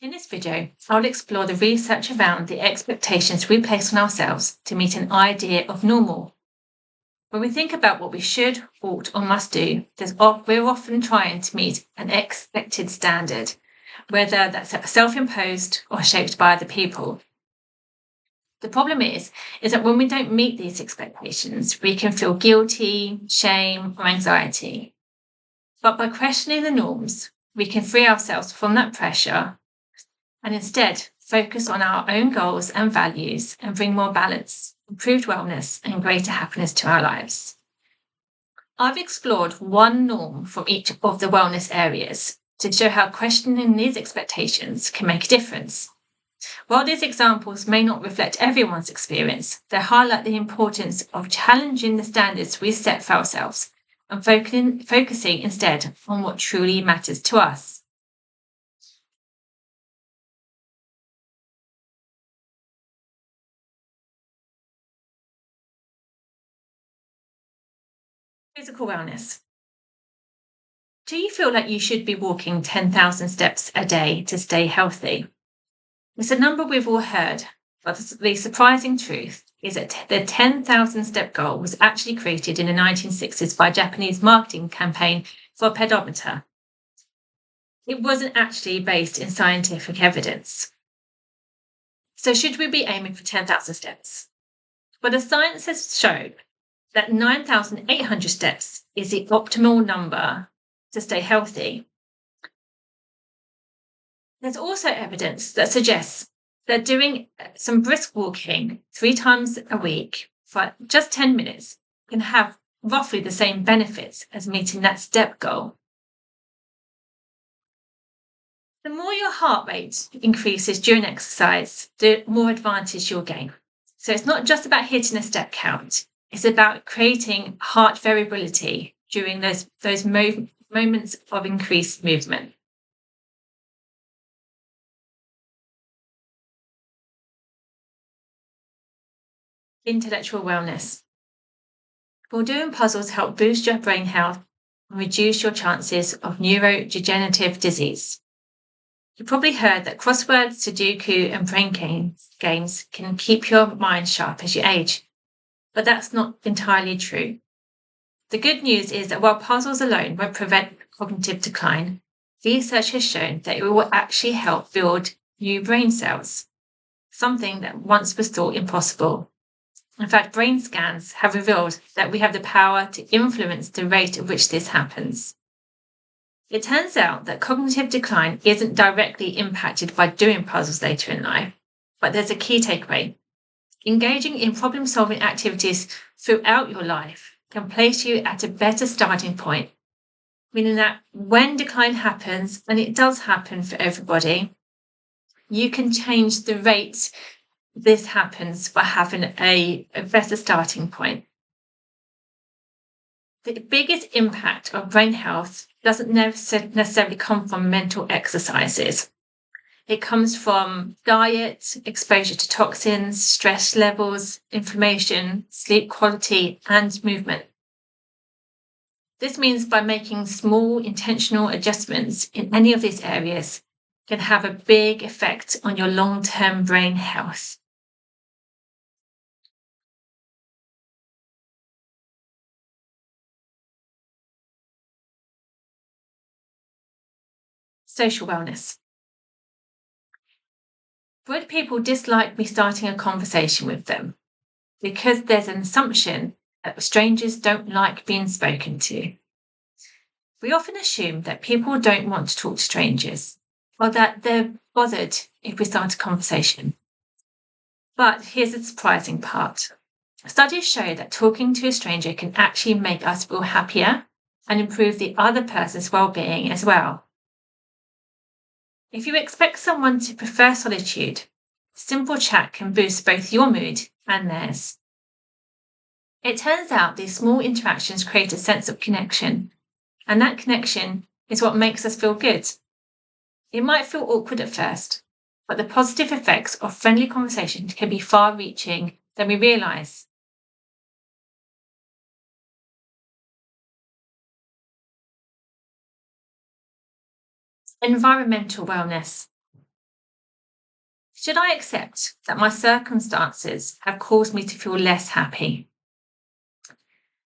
In this video, I'll explore the research around the expectations we place on ourselves to meet an idea of normal. When we think about what we should, ought, or must do, we're often trying to meet an expected standard, whether that's self-imposed or shaped by other people. The problem is that when we don't meet these expectations, we can feel guilty, shame, or anxiety. But by questioning the norms, we can free ourselves from that pressure and instead focus on our own goals and values and bring more balance, improved wellness, and greater happiness to our lives. I've explored one norm from each of the wellness areas to show how questioning these expectations can make a difference. While these examples may not reflect everyone's experience, they highlight the importance of challenging the standards we set for ourselves and focusing instead on what truly matters to us. Physical wellness. Do you feel like you should be walking 10,000 steps a day to stay healthy? It's a number we've all heard, but the surprising truth is that the 10,000 step goal was actually created in the 1960s by a Japanese marketing campaign for a pedometer. It wasn't actually based in scientific evidence. So should we be aiming for 10,000 steps? Well, the science has shown that 9,800 steps is the optimal number to stay healthy. There's also evidence that suggests that doing some brisk walking 3 times a week for just 10 minutes can have roughly the same benefits as meeting that step goal. The more your heart rate increases during exercise, the more advantage you'll gain. So it's not just about hitting a step count, it's about creating heart variability during those moments of increased movement. Intellectual wellness. Will doing puzzles help boost your brain health and reduce your chances of neurodegenerative disease? You probably heard that crosswords, Sudoku, and brain games can keep your mind sharp as you age, but that's not entirely true. The good news is that while puzzles alone won't prevent cognitive decline, research has shown that it will actually help build new brain cells, something that once was thought impossible. In fact, brain scans have revealed that we have the power to influence the rate at which this happens. It turns out that cognitive decline isn't directly impacted by doing puzzles later in life, but there's a key takeaway. Engaging in problem-solving activities throughout your life can place you at a better starting point, meaning that when decline happens, and it does happen for everybody, you can change the rate this happens by having a better starting point. The biggest impact of brain health doesn't necessarily come from mental exercises. It comes from diet, exposure to toxins, stress levels, inflammation, sleep quality, and movement. This means by making small intentional adjustments in any of these areas can have a big effect on your long-term brain health. Social wellness. Would people dislike me starting a conversation with them? Because there's an assumption that strangers don't like being spoken to. We often assume that people don't want to talk to strangers, or that they're bothered if we start a conversation. But here's the surprising part. Studies show that talking to a stranger can actually make us feel happier and improve the other person's well-being as well. If you expect someone to prefer solitude, simple chat can boost both your mood and theirs. It turns out these small interactions create a sense of connection, and that connection is what makes us feel good. It might feel awkward at first, but the positive effects of friendly conversation can be far-reaching than we realise. Environmental wellness. Should I accept that my circumstances have caused me to feel less happy?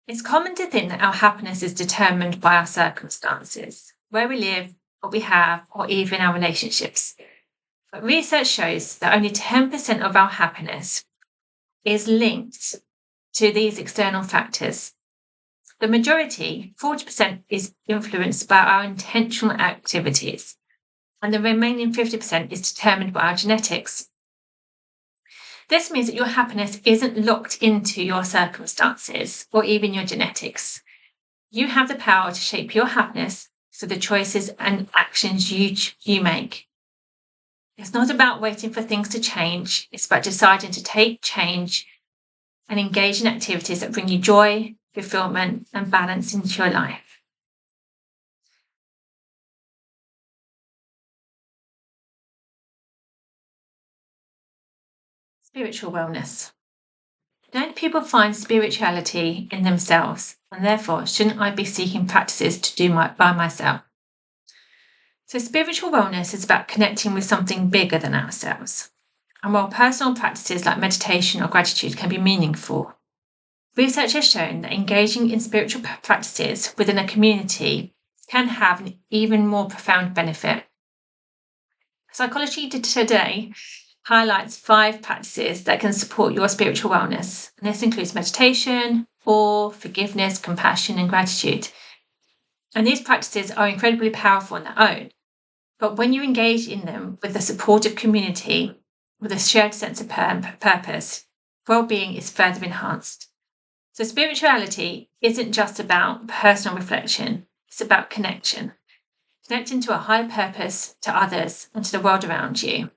It's common to think that our happiness is determined by our circumstances, where we live, what we have, or even our relationships. But research shows that only 10% of our happiness is linked to these external factors. The majority, 40%, is influenced by our intentional activities, and the remaining 50% is determined by our genetics. This means that your happiness isn't locked into your circumstances or even your genetics. You have the power to shape your happiness through the choices and actions you make. It's not about waiting for things to change. It's about deciding to take change and engage in activities that bring you joy, fulfillment, and balance into your life. Spiritual wellness. Don't people find spirituality in themselves, and therefore shouldn't I be seeking practices to do by myself? So spiritual wellness is about connecting with something bigger than ourselves. And while personal practices like meditation or gratitude can be meaningful, research has shown that engaging in spiritual practices within a community can have an even more profound benefit. Psychology Today highlights 5 practices that can support your spiritual wellness. And this includes meditation, awe, forgiveness, compassion, and gratitude. And these practices are incredibly powerful on their own. But when you engage in them with a supportive community, with a shared sense of purpose, well-being is further enhanced. So spirituality isn't just about personal reflection, it's about connection. Connecting to a higher purpose, to others, and to the world around you.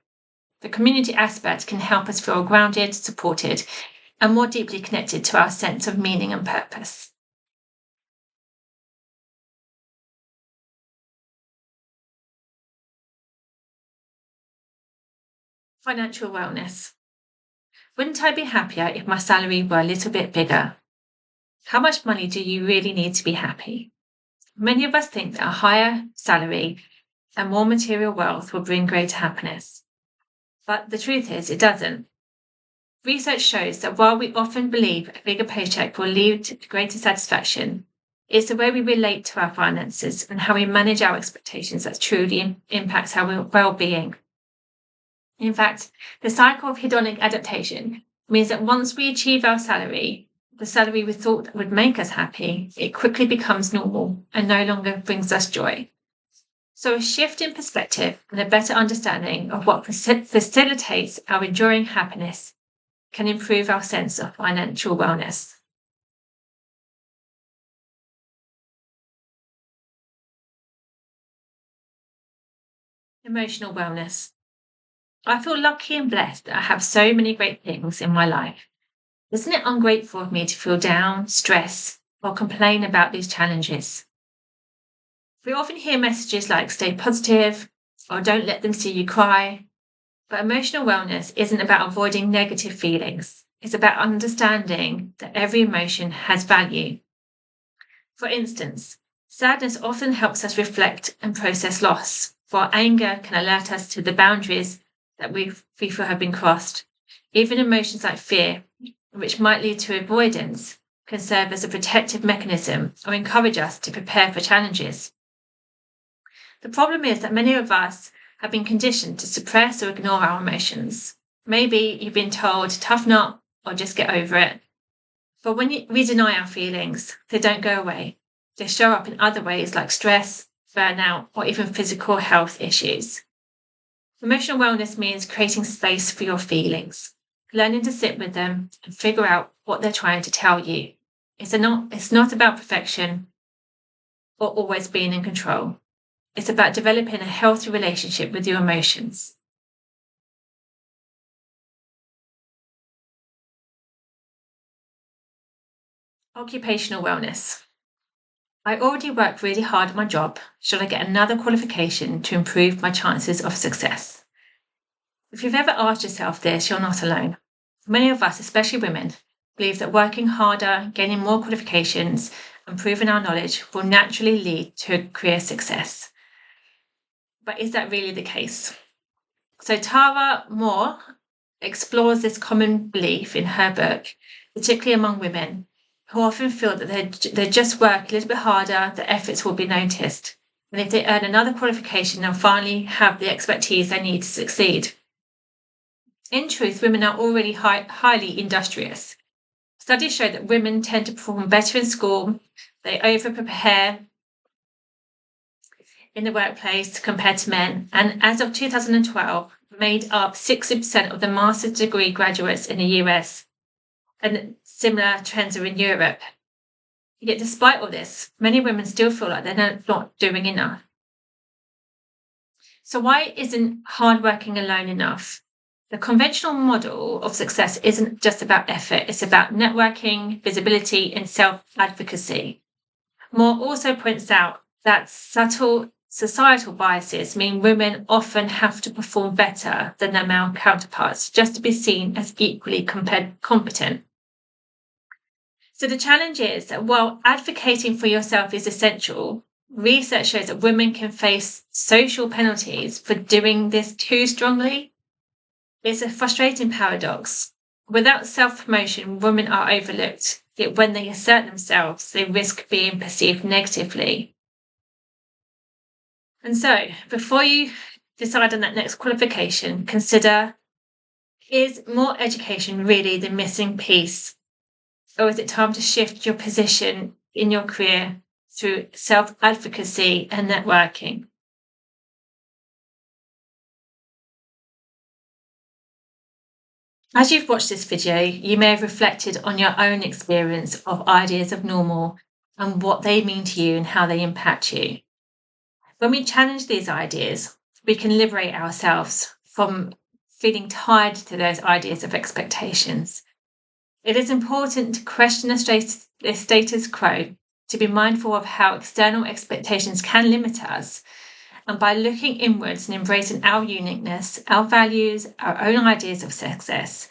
The community aspect can help us feel grounded, supported, and more deeply connected to our sense of meaning and purpose. Financial wellness. Wouldn't I be happier if my salary were a little bit bigger? How much money do you really need to be happy? Many of us think that a higher salary and more material wealth will bring greater happiness. But the truth is, it doesn't. Research shows that while we often believe a bigger paycheck will lead to greater satisfaction, it's the way we relate to our finances and how we manage our expectations that truly impacts our well-being. In fact, the cycle of hedonic adaptation means that once we achieve our salary, the salary we thought would make us happy, it quickly becomes normal and no longer brings us joy. So a shift in perspective and a better understanding of what facilitates our enduring happiness can improve our sense of financial wellness. Emotional wellness. I feel lucky and blessed that I have so many great things in my life. Isn't it ungrateful of me to feel down, stress, or complain about these challenges? We often hear messages like stay positive or don't let them see you cry. But emotional wellness isn't about avoiding negative feelings. It's about understanding that every emotion has value. For instance, sadness often helps us reflect and process loss, while anger can alert us to the boundaries that we feel have been crossed. Even emotions like fear, which might lead to avoidance, can serve as a protective mechanism or encourage us to prepare for challenges. The problem is that many of us have been conditioned to suppress or ignore our emotions. Maybe you've been told, toughen up or just get over it. But when we deny our feelings, they don't go away. They show up in other ways like stress, burnout, or even physical health issues. Emotional wellness means creating space for your feelings, learning to sit with them and figure out what they're trying to tell you. It's not about perfection or always being in control. It's about developing a healthy relationship with your emotions. Occupational wellness. I already work really hard at my job. Should I get another qualification to improve my chances of success? If you've ever asked yourself this, you're not alone. Many of us, especially women, believe that working harder, gaining more qualifications, and proving our knowledge will naturally lead to career success. But is that really the case? So Tara Moore explores this common belief in her book, particularly among women, who often feel that they just work a little bit harder, the efforts will be noticed. And if they earn another qualification, they'll finally have the expertise they need to succeed. In truth, women are already highly industrious. Studies show that women tend to perform better in school, they over-prepare in the workplace compared to men, and as of 2012, made up 60% of the master's degree graduates in the US, and similar trends are in Europe. Yet despite all this, many women still feel like they're not doing enough. So why isn't hardworking alone enough? The conventional model of success isn't just about effort, it's about networking, visibility, and self-advocacy. Moore also points out that subtle societal biases mean women often have to perform better than their male counterparts just to be seen as equally competent. So the challenge is that while advocating for yourself is essential, research shows that women can face social penalties for doing this too strongly. It's a frustrating paradox. Without self-promotion, women are overlooked, yet when they assert themselves, they risk being perceived negatively. And so, before you decide on that next qualification, consider, is more education really the missing piece? Or is it time to shift your position in your career through self-advocacy and networking? As you've watched this video, you may have reflected on your own experience of ideas of normal and what they mean to you and how they impact you. When we challenge these ideas, we can liberate ourselves from feeling tied to those ideas of expectations. It is important to question the status quo, to be mindful of how external expectations can limit us. And by looking inwards and embracing our uniqueness, our values, our own ideas of success,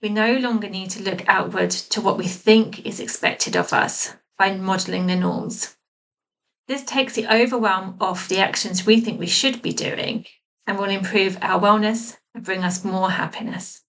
we no longer need to look outward to what we think is expected of us by modelling the norms. This takes the overwhelm off the actions we think we should be doing and will improve our wellness and bring us more happiness.